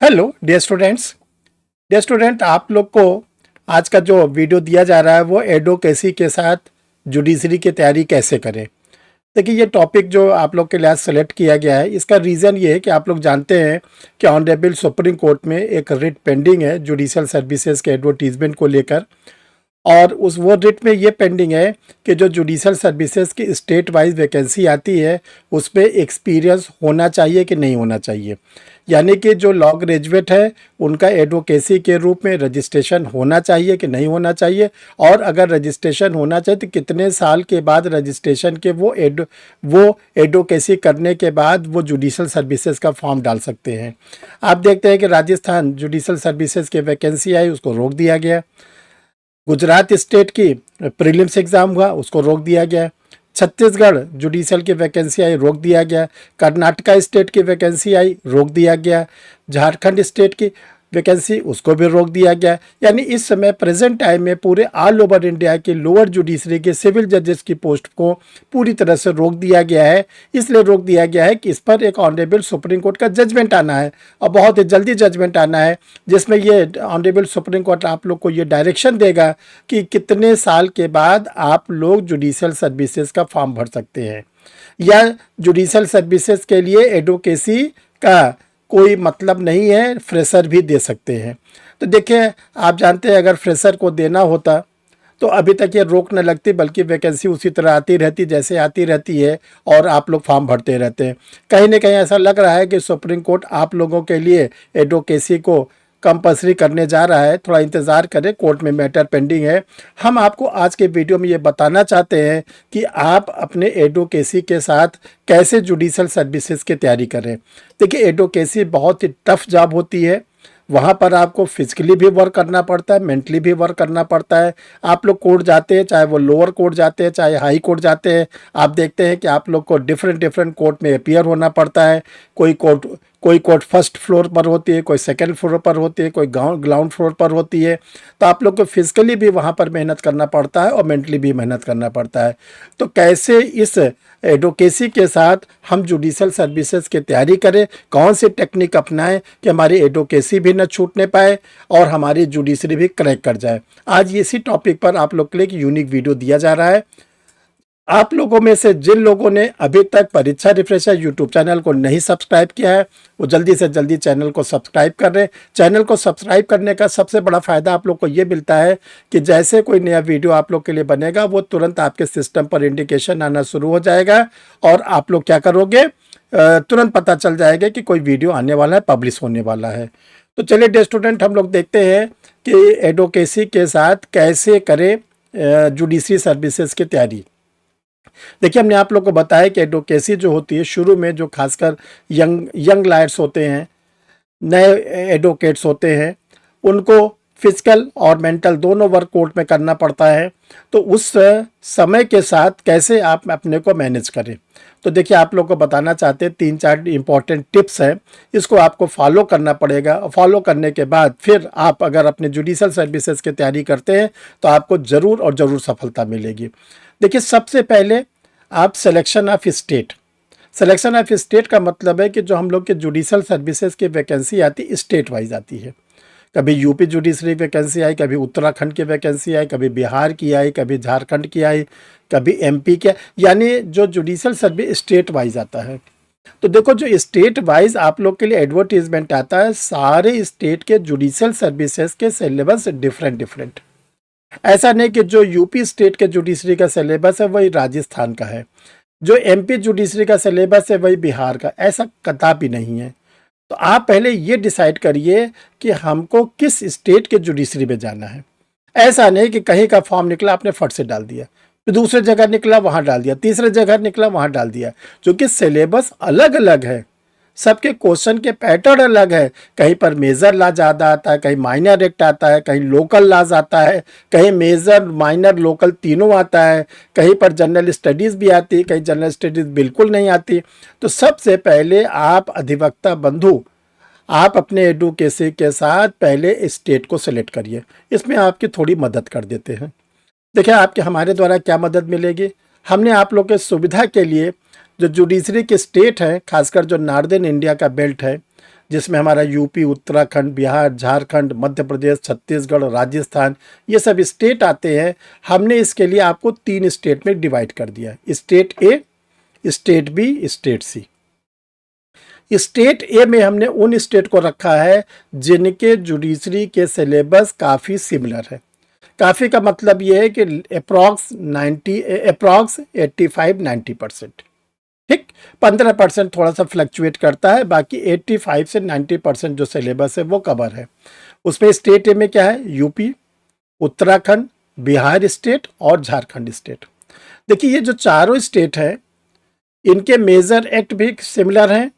Hello dear student, आप लोग को आज का जो वीडियो दिया जा रहा है वो एडवोकेसी के साथ जुडिशरी की तैयारी कैसे करें। देखिए, ये टॉपिक जो आप लोग के लिए आज सेलेक्ट किया गया है, इसका रीज़न ये है कि आप लोग जानते हैं कि ऑनरेबल सुप्रीम कोर्ट में एक रिट पेंडिंग है जुडिशल सर्विसेज के एडवर्टीजमेंट को लेकर। और उस वो रिट में ये पेंडिंग है कि जो जुडिशल सर्विसेज की स्टेट वाइज वैकेंसी आती है उसमें एक्सपीरियंस होना चाहिए कि नहीं होना चाहिए। यानी कि जो लॉ ग्रेजुएट है उनका एडवोकेसी के रूप में रजिस्ट्रेशन होना चाहिए कि नहीं होना चाहिए, और अगर रजिस्ट्रेशन होना चाहिए तो कितने साल के बाद रजिस्ट्रेशन के वो एडवोकेसी करने के बाद वो जुडिशल सर्विसेज का फॉर्म डाल सकते हैं। आप देखते हैं कि राजस्थान जुडिशल सर्विसेज की वैकेंसी आई, उसको रोक दिया गया। गुजरात स्टेट की प्रीलिम्स एग्ज़ाम हुआ, उसको रोक दिया गया। छत्तीसगढ़ जुडिशल की वैकेंसी आई, रोक दिया गया। कर्नाटका स्टेट की वैकेंसी आई, रोक दिया गया। झारखंड स्टेट की वैकेंसी, उसको भी रोक दिया गया। यानी इस समय प्रेजेंट टाइम में पूरे ऑल ओवर इंडिया के लोअर जुडिशरी के सिविल जजेस की पोस्ट को पूरी तरह से रोक दिया गया है। इसलिए रोक दिया गया है कि इस पर एक ऑनरेबल सुप्रीम कोर्ट का जजमेंट आना है, और बहुत ही जल्दी जजमेंट आना है, जिसमें ये ऑनरेबल सुप्रीम कोर्ट आप लोग को ये डायरेक्शन देगा कि कितने साल के बाद आप लोग जुडिशल सर्विसेज का फॉर्म भर सकते हैं, या जुडिशल सर्विसेज के लिए एडवोकेसी का कोई मतलब नहीं है, फ्रेशर भी दे सकते हैं। तो देखिए, आप जानते हैं अगर फ्रेशर को देना होता तो अभी तक ये रोक न लगती, बल्कि वैकेंसी उसी तरह आती रहती जैसे आती रहती है, और आप लोग फॉर्म भरते रहते हैं। कहीं ना कहीं ऐसा लग रहा है कि सुप्रीम कोर्ट आप लोगों के लिए एडवोकेसी को कंपल्सरी करने जा रहा है। थोड़ा इंतज़ार करें, कोर्ट में मैटर पेंडिंग है। हम आपको आज के वीडियो में ये बताना चाहते हैं कि आप अपने एडवोकेसी के साथ कैसे जुडिशल सर्विसेज की तैयारी करें। देखिए, एडवोकेसी बहुत ही टफ जॉब होती है। वहाँ पर आपको फिजिकली भी वर्क करना पड़ता है, मेंटली भी वर्क करना पड़ता है। आप लोग कोर्ट जाते हैं, चाहे वो लोअर कोर्ट जाते हैं चाहे हाई कोर्ट जाते हैं, आप देखते हैं कि आप लोग को डिफरेंट कोर्ट में अपीयर होना पड़ता है। कोई कोर्ट फर्स्ट फ्लोर पर होती है, कोई सेकंड फ्लोर पर होती है, कोई ग्राउंड फ्लोर पर होती है। तो आप लोग को फिजिकली भी वहाँ पर मेहनत करना पड़ता है और मेंटली भी मेहनत करना पड़ता है। तो कैसे इस एडवोकेसी के साथ हम जुडिशल सर्विसेज की तैयारी करें, कौन सी टेक्निक अपनाएं कि हमारी एडवोकेसी भी न छूटने पाए और हमारी जुडिशरी भी क्रैक कर जाए। आज इसी टॉपिक पर आप लोग के लिए एक यूनिक वीडियो दिया जा रहा है। आप लोगों में से जिन लोगों ने अभी तक परीक्षा रिफ्रेशर यूट्यूब चैनल को नहीं सब्सक्राइब किया है, वो जल्दी से जल्दी चैनल को सब्सक्राइब कर रहे हैं। चैनल को सब्सक्राइब करने का सबसे बड़ा फ़ायदा आप लोग को ये मिलता है कि जैसे कोई नया वीडियो आप लोग के लिए बनेगा वो तुरंत आपके सिस्टम पर इंडिकेशन आना शुरू हो जाएगा, और आप लोग क्या करोगे, तुरंत पता चल जाएगा कि कोई वीडियो आने वाला है, पब्लिश होने वाला है। तो चलिए डियर स्टूडेंट, हम लोग देखते हैं कि एडवोकेसी के साथ कैसे करें जुडिशरी सर्विसेज की तैयारी। देखिए, हमने आप लोग को बताया कि एडवोकेसी जो होती है, शुरू में जो खासकर यंग लायर्स होते हैं, नए एडवोकेट्स होते हैं, उनको फिजिकल और मेंटल दोनों वर्क कोर्ट में करना पड़ता है। तो उस समय के साथ कैसे आप अपने को मैनेज करें, तो देखिए आप लोग को बताना चाहते हैं 3-4 इंपॉर्टेंट टिप्स हैं। इसको आपको फॉलो करना पड़ेगा। फॉलो करने के बाद फिर आप अगर अपने जुडिशल सर्विसेज की तैयारी करते हैं तो आपको ज़रूर और ज़रूर सफलता मिलेगी। देखिए, सबसे पहले आप सिलेक्शन ऑफ स्टेट का मतलब है कि जो हम लोग के जुडिशल सर्विसेज की वैकेंसी आती है स्टेट वाइज आती है। कभी यूपी जुडिशरी वैकेंसी आई, कभी उत्तराखंड की वैकेंसी आई, कभी बिहार की आई, कभी झारखंड की आई, कभी एमपी की, यानी जो जुडिशल सर्विस स्टेट वाइज आता है। तो देखो, जो स्टेट वाइज आप लोग के लिए एडवर्टीजमेंट आता है, सारे स्टेट के जुडिशल सर्विसेज के सिलेबस डिफरेंट। ऐसा नहीं कि जो यूपी स्टेट के जुडिशरी का सिलेबस है वही राजस्थान का है, जो एमपी जुडिशरी का सिलेबस है वही बिहार का, ऐसा कदापि नहीं है। तो आप पहले ये डिसाइड करिए कि हमको किस स्टेट के जुडिशरी में जाना है। ऐसा नहीं कि कहीं का फॉर्म निकला आपने फट से डाल दिया, फिर दूसरे जगह निकला वहाँ डाल दिया, तीसरे जगह निकला वहाँ डाल दिया, क्योंकि सिलेबस अलग अलग है, सबके क्वेश्चन के पैटर्न अलग है। कहीं पर मेजर लॉ ज़्यादा आता है, कहीं माइनर एक्ट आता है, कहीं लोकल लॉज आता है, कहीं मेजर माइनर लोकल तीनों आता है, कहीं पर जनरल स्टडीज़ भी आती है, कहीं जनरल स्टडीज़ बिल्कुल नहीं आती। तो सबसे पहले आप अधिवक्ता बंधु, आप अपने एडवोकेसी के साथ पहले स्टेट को सिलेक्ट करिए। इसमें आपकी थोड़ी मदद कर देते हैं। देखिए, आपके हमारे द्वारा क्या मदद मिलेगी, हमने आप लोग के सुविधा के लिए जो जुडिशरी के स्टेट हैं, खासकर जो नॉर्दर्न इंडिया का बेल्ट है, जिसमें हमारा यूपी, उत्तराखंड, बिहार, झारखंड, मध्य प्रदेश, छत्तीसगढ़, राजस्थान, ये सब स्टेट आते हैं। हमने इसके लिए आपको 3 स्टेट में डिवाइड कर दिया, state A, state B, state C. State A में हमने उन स्टेट को रखा है जिनके जुडिशरी के सिलेबस काफ़ी सिमिलर है। काफ़ी का मतलब ये है कि अप्रॉक्स 85-90%, ठीक। 15% थोड़ा सा फ्लक्चुएट करता है, बाकी 85 से 90% जो सिलेबस है वो कवर है। उसमें स्टेट ए में क्या है, यूपी, उत्तराखंड, बिहार स्टेट और झारखंड स्टेट। देखिए ये जो चारों स्टेट है इनके मेजर एक्ट भी सिमिलर हैं।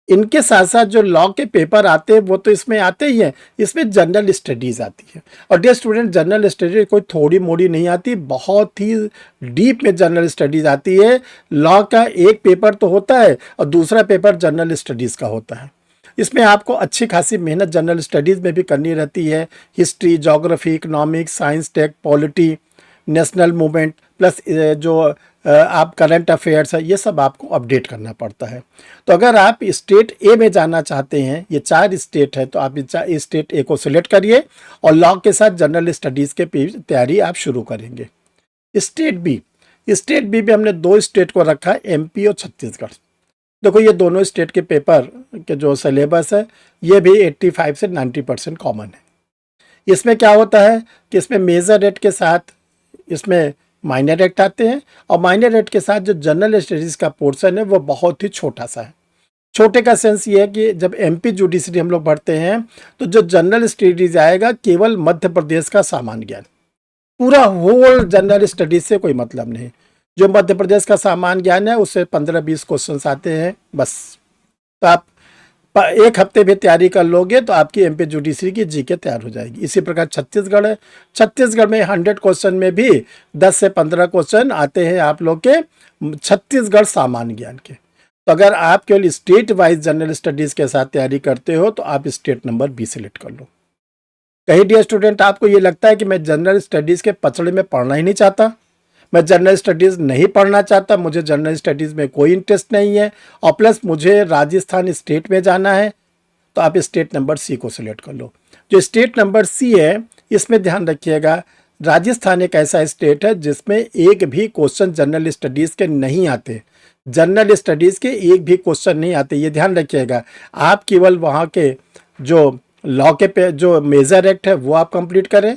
इनके साथ साथ जो लॉ के पेपर आते हैं वो तो इसमें आते ही हैं, इसमें जनरल स्टडीज़ आती है। और डियर स्टूडेंट, जनरल स्टडीज कोई थोड़ी मोड़ी नहीं आती, बहुत ही डीप में जनरल स्टडीज़ आती है। लॉ का एक पेपर तो होता है और दूसरा पेपर जनरल स्टडीज़ का होता है। इसमें आपको अच्छी खासी मेहनत जनरल स्टडीज़ में भी करनी रहती है। History, geography, economics, science, tech, polity, national movement, plus जो आप करंट अफेयर्स है, ये सब आपको अपडेट करना पड़ता है। तो अगर आप स्टेट ए में जाना चाहते हैं, ये 4 स्टेट है, तो आप स्टेट ए को सिलेक्ट करिए और लॉ के साथ जनरल स्टडीज़ के तैयारी आप शुरू करेंगे। स्टेट बी में हमने 2 स्टेट को रखा है, एमपी और छत्तीसगढ़। देखो ये दोनों स्टेट के पेपर के जो सिलेबस है ये भी 85 से 90% कॉमन है। इसमें क्या होता है कि इसमें मेजर एक्ट के साथ इसमें माइनर एक्ट आते हैं, और माइनर एक्ट के साथ जो जनरल स्टडीज़ का पोर्शन है वो बहुत ही छोटा सा है। छोटे का सेंस ये है कि जब एमपी जुडिशरी हम लोग पढ़ते हैं तो जो जनरल स्टडीज़ आएगा केवल मध्य प्रदेश का सामान्य ज्ञान, पूरा होल जनरल स्टडीज से कोई मतलब नहीं। जो मध्य प्रदेश का सामान्य ज्ञान है उससे 15-20 क्वेश्चंस आते हैं बस। तो आप एक हफ्ते भी तैयारी कर लोगे तो आपकी एमपी जुडिशरी की जीके तैयार हो जाएगी। इसी प्रकार छत्तीसगढ़ है, छत्तीसगढ़ में 100 क्वेश्चन में भी 10 से 15 क्वेश्चन आते हैं आप लोग के छत्तीसगढ़ सामान्य ज्ञान के। तो अगर आप केवल स्टेट वाइज जनरल स्टडीज के साथ तैयारी करते हो तो आप स्टेट नंबर बी सिलेक्ट कर लो। कहीं डियर स्टूडेंट आपको ये लगता है कि मैं जनरल स्टडीज़ के पचड़े में पढ़ना ही नहीं चाहता, मैं जनरल स्टडीज़ नहीं पढ़ना चाहता, मुझे जनरल स्टडीज़ में कोई इंटरेस्ट नहीं है और प्लस मुझे राजस्थान स्टेट में जाना है, तो आप स्टेट नंबर सी को सिलेक्ट कर लो। जो स्टेट नंबर सी है इसमें ध्यान रखिएगा, राजस्थान एक ऐसा स्टेट है जिसमें एक भी क्वेश्चन जनरल स्टडीज़ के नहीं आते। जनरल स्टडीज़ के एक भी क्वेश्चन नहीं आते, ये ध्यान रखिएगा। आप केवल वहाँ के जो लॉ के पे जो मेजर एक्ट है वो आप कंप्लीट करें,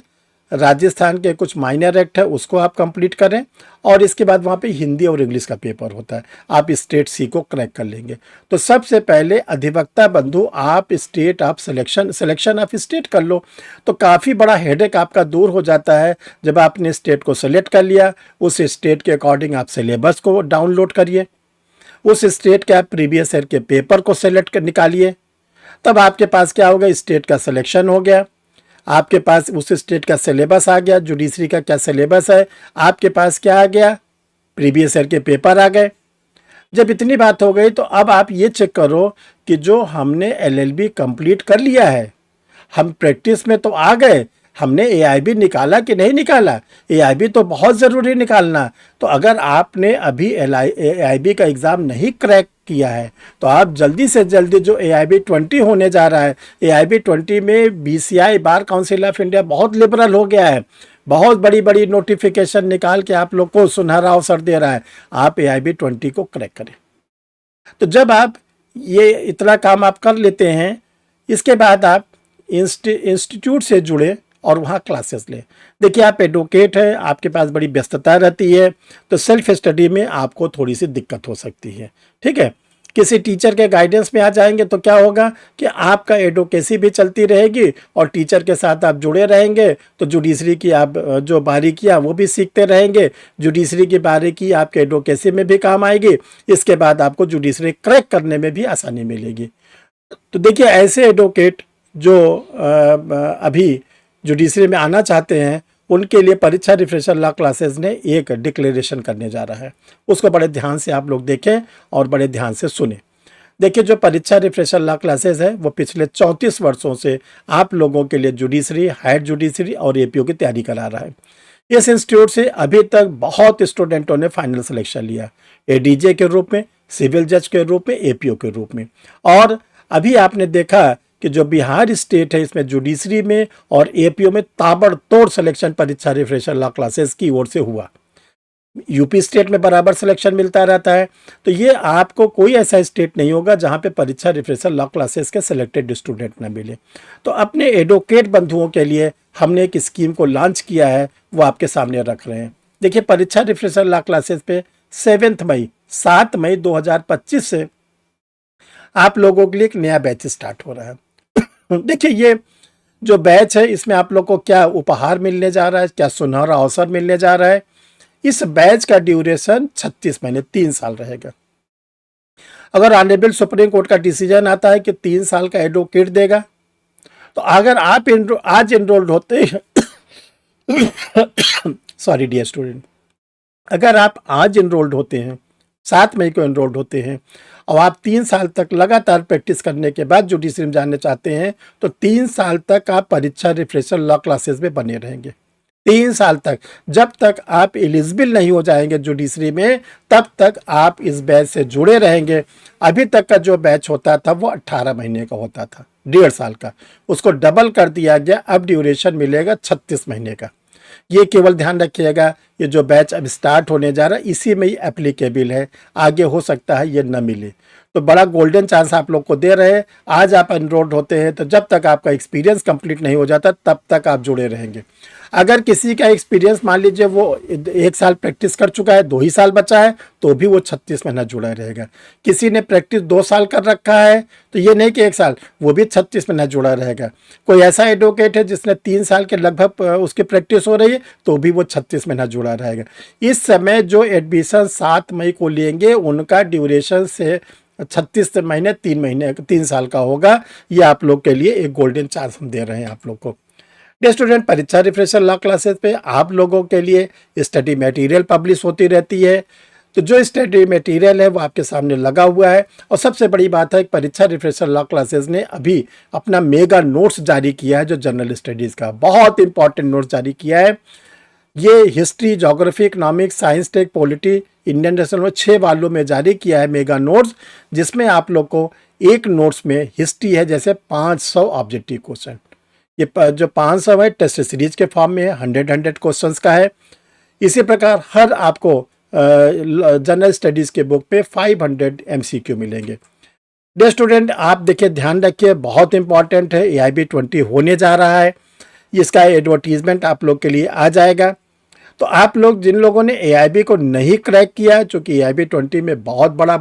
राजस्थान के कुछ माइनर एक्ट है उसको आप कंप्लीट करें, और इसके बाद वहाँ पे हिंदी और इंग्लिश का पेपर होता है, आप स्टेट सी को क्रैक कर लेंगे। तो सबसे पहले अधिवक्ता बंधु आप स्टेट आप सिलेक्शन ऑफ स्टेट कर लो, तो काफ़ी बड़ा हेडेक आपका दूर हो जाता है। जब आपने स्टेट को सेलेक्ट कर लिया, उस स्टेट के अकॉर्डिंग आप सिलेबस को डाउनलोड करिए, उस स्टेट के आप प्रीवियस ईयर के पेपर को सेलेक्ट कर निकालिए, तब आपके पास क्या होगा, स्टेट का सिलेक्शन हो गया, आपके पास उस स्टेट का सिलेबस आ गया, जुडिशरी का क्या सिलेबस है, आपके पास क्या आ गया, प्रीवियस ईयर के पेपर आ गए। जब इतनी बात हो गई तो अब आप ये चेक करो कि जो हमने एलएलबी कंप्लीट कर लिया है, हम प्रैक्टिस में तो आ गए, हमने एआईबी निकाला कि नहीं निकाला, एआईबी तो बहुत ज़रूरी निकालना। तो अगर आपने अभी एआईबी का एग्ज़ाम नहीं क्रैक किया है तो आप जल्दी से जल्दी जो एआईबी 20 होने जा रहा है, एआईबी 20 में BCI bar council of India बहुत लिबरल हो गया है, बहुत बड़ी बड़ी नोटिफिकेशन निकाल के आप लोग को सुनहरा अवसर दे रहा है, आप एआईबी 20 को क्रैक करें। तो जब आप ये इतना काम आप कर लेते हैं, इसके बाद आप इंस्टीट्यूट से जुड़े और वहाँ क्लासेस लें। देखिए आप एडवोकेट हैं, आपके पास बड़ी व्यस्तता रहती है, तो सेल्फ स्टडी में आपको थोड़ी सी दिक्कत हो सकती है, ठीक है। किसी टीचर के गाइडेंस में आ जाएंगे तो क्या होगा कि आपका एडवोकेसी भी चलती रहेगी और टीचर के साथ आप जुड़े रहेंगे, तो जुडिशरी की आप जो बारीकियाँ वो भी सीखते रहेंगे, जुडिशरी की बारीकी आपके एडवोकेसी में भी काम आएगी, इसके बाद आपको जुडिशरी क्रैक करने में भी आसानी मिलेगी। तो देखिए ऐसे एडवोकेट जो अभी जुडिशरी में आना चाहते हैं उनके लिए परीक्षा रिफ्रेशर लॉ क्लासेस ने एक डिक्लेरेशन करने जा रहा है, उसको बड़े ध्यान से आप लोग देखें और बड़े ध्यान से सुने। देखिए जो परीक्षा रिफ्रेशर लॉ क्लासेस है वो पिछले 34 वर्षों से आप लोगों के लिए जुडिशरी, हायर जुडिशरी और एपीओ की तैयारी करा रहा है। इस इंस्टीट्यूट से अभी तक बहुत स्टूडेंटों ने फाइनल सिलेक्शन लिया, एडीजे के रूप में, सिविल जज के रूप में, एपीओ के रूप में, और अभी आपने देखा कि जो बिहार स्टेट है इसमें जुडिशरी में और एपीओ में ताबड़तोड़ सिलेक्शन परीक्षा रिफ्रेशर लॉ क्लासेस की ओर से हुआ। यूपी स्टेट में बराबर सिलेक्शन मिलता रहता है, तो ये आपको कोई ऐसा स्टेट नहीं होगा जहां पे परीक्षा रिफ्रेशर लॉ क्लासेस के सिलेक्टेड स्टूडेंट ना मिले। तो अपने एडवोकेट बंधुओं के लिए हमने एक स्कीम को लॉन्च किया है, वो आपके सामने रख रहे हैं। देखिए, परीक्षा रिफ्रेशर लॉ क्लासेस पे 7 मई 2025 से आप लोगों के लिए एक नया बैच स्टार्ट हो रहा है। देखिए, ये जो बैच है इसमें आप लोग को क्या उपहार मिलने जा रहा है, क्या सुनहरा अवसर मिलने जा रहा है। इस बैच का ड्यूरेशन 36 महीने 3 साल रहेगा। अगर ऑनरेबल सुप्रीम कोर्ट का डिसीजन आता है कि 3 साल का एडवोकेट देगा, तो अगर आप आज एनरोल्ड होते हैं सॉरी डियर स्टूडेंट, अगर आप आज एनरोल्ड होते हैं, 7 मई को एनरोल्ड होते हैं और आप 3 साल तक लगातार प्रैक्टिस करने के बाद जुडिशरी में जाने चाहते हैं, तो 3 साल तक आप परीक्षा रिफ्रेशर लॉ क्लासेस में बने रहेंगे। 3 साल तक, जब तक आप एलिजिबल नहीं हो जाएंगे जुडिशरी में, तब तक आप इस बैच से जुड़े रहेंगे। अभी तक का जो बैच होता था वो 18 महीने का होता था, 1.5 साल का, उसको डबल कर दिया गया, अब ड्यूरेशन मिलेगा 36 महीने का। ये केवल ध्यान रखिएगा, ये जो बैच अब स्टार्ट होने जा रहा है इसी में ही एप्लीकेबल है, आगे हो सकता है ये न मिले। तो बड़ा गोल्डन चांस आप लोग को दे रहे हैं। आज आप एनरोल्ड होते हैं तो जब तक आपका एक्सपीरियंस कंप्लीट नहीं हो जाता तब तक आप जुड़े रहेंगे। अगर किसी का एक्सपीरियंस मान लीजिए वो 1 साल प्रैक्टिस कर चुका है, 2 ही साल बचा है, तो भी वो 36 महीना जुड़ा रहेगा। किसी ने प्रैक्टिस 2 साल कर रखा है, तो ये नहीं कि 1 साल, वो भी 36 महीना जुड़ा रहेगा। कोई ऐसा एडवोकेट है जिसने 3 साल के लगभग उसकी प्रैक्टिस हो रही है, तो भी वो 36 महीना जुड़ा रहेगा। इस समय जो एडमिशन 7 मई को लेंगे उनका ड्यूरेशन से 36 महीने 3 साल का होगा। ये आप लोग के लिए एक गोल्डन चांस हम दे रहे हैं आप लोग को। डियर स्टूडेंट, परीक्षा रिफ्रेशर लॉ क्लासेस पे आप लोगों के लिए स्टडी मटेरियल पब्लिश होती रहती है। तो जो स्टडी मटेरियल है वो आपके सामने लगा हुआ है। और सबसे बड़ी बात है, परीक्षा रिफ्रेशर लॉ क्लासेस ने अभी अपना मेगा नोट्स जारी किया है, जो जनरल स्टडीज़ का बहुत इंपॉर्टेंट नोट्स जारी किया है। ये history, geography, economics, science, tech, polity, Indian national में 6 वालों में जारी किया है मेगा नोट्स, जिसमें आप लोग को एक नोट्स में हिस्ट्री है जैसे 500 ऑब्जेक्टिव क्वेश्चन। ये जो 500 है टेस्ट सीरीज के फॉर्म में है, 100 क्वेश्चंस का है। इसी प्रकार हर आपको जनरल स्टडीज़ के बुक पे 500 MCQ मिलेंगे। डियर स्टूडेंट, आप देखिए, ध्यान रखिए, बहुत इंपॉर्टेंट है, AIB 20 होने जा रहा है। इसका एडवर्टीजमेंट आप लोग के लिए आ जाएगा। तो आप लोग जिन लोगों ने AIB को नहीं क्रैक किया है, चूँकि AIB 20 में बहुत बड़ा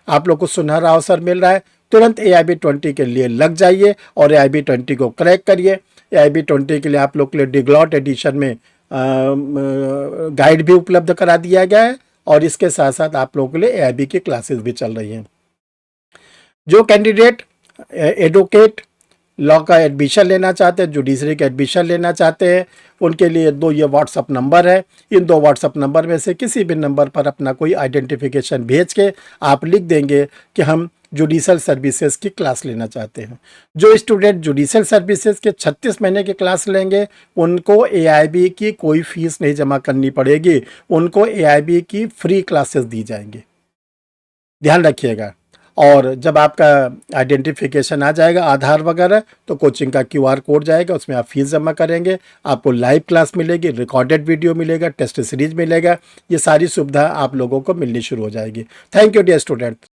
आप लोग को सुनहरा अवसर मिल रहा है, तुरंत AIB 20 के लिए लग जाइए और AIB 20 को क्रैक करिए। AIB 20 के लिए आप लोग के लिए डिग्लॉट एडिशन में गाइड भी उपलब्ध करा दिया गया है और इसके साथ साथ आप लोगों के लिए AIB की क्लासेस भी चल रही हैं। जो कैंडिडेट एडवोकेट लॉ का एडमिशन लेना चाहते हैं, जुडिशरी का एडमिशन लेना चाहते हैं, उनके लिए 2 ये व्हाट्सअप नंबर है। इन 2 व्हाट्सअप नंबर में से किसी भी नंबर पर अपना कोई आइडेंटिफिकेशन भेज के आप लिख देंगे कि हम जुडिशल सर्विसेज की क्लास लेना चाहते हैं। जो स्टूडेंट जुडिशल सर्विसेज के 36 महीने की क्लास लेंगे उनको AIB की कोई फीस नहीं जमा करनी पड़ेगी, उनको AIB की फ्री क्लासेस दी जाएंगी। ध्यान रखिएगा। और जब आपका आइडेंटिफिकेशन आ जाएगा, आधार वगैरह, तो कोचिंग का QR कोड जाएगा, उसमें आप फीस जमा करेंगे, आपको लाइव क्लास मिलेगी, रिकॉर्डेड वीडियो मिलेगा, टेस्ट सीरीज मिलेगा। ये सारी सुविधा आप लोगों को मिलनी शुरू हो जाएगी। Thank you dear student.